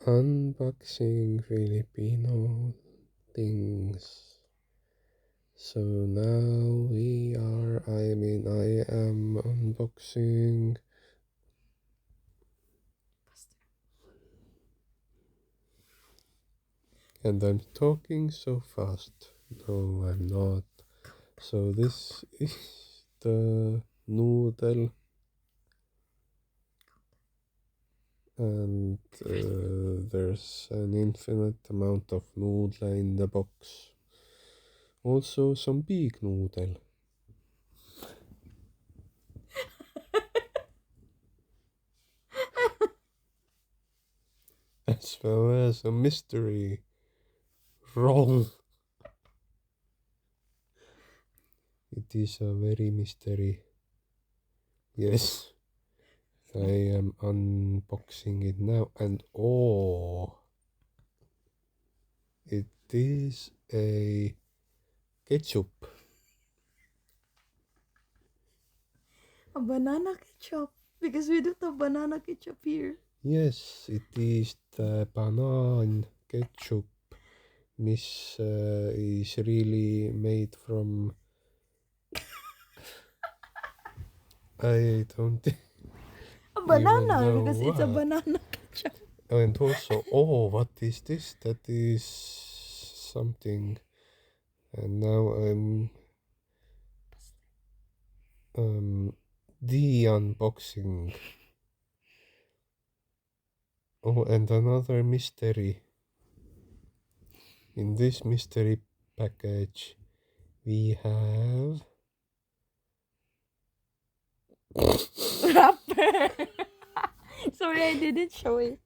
Unboxing Filipino things. So now I am unboxing. And I'm talking so fast. No, I'm not. So this is the noodle. And there's an infinite amount of noodle in the box. Also some big noodle. As well as a mystery roll. It is a very mystery. Yes. I am unboxing it now, and oh, it is a ketchup. A banana ketchup. Because we don't have banana ketchup here. Yes, it is the banana ketchup. Miss is really made from. I don't A even banana, know because it's a what. banana ketchup. And also, oh, what is this? That is something. And now I'm the unboxing. Oh, and another mystery. In this mystery package, we have. Wrapper. Sorry, I didn't show it.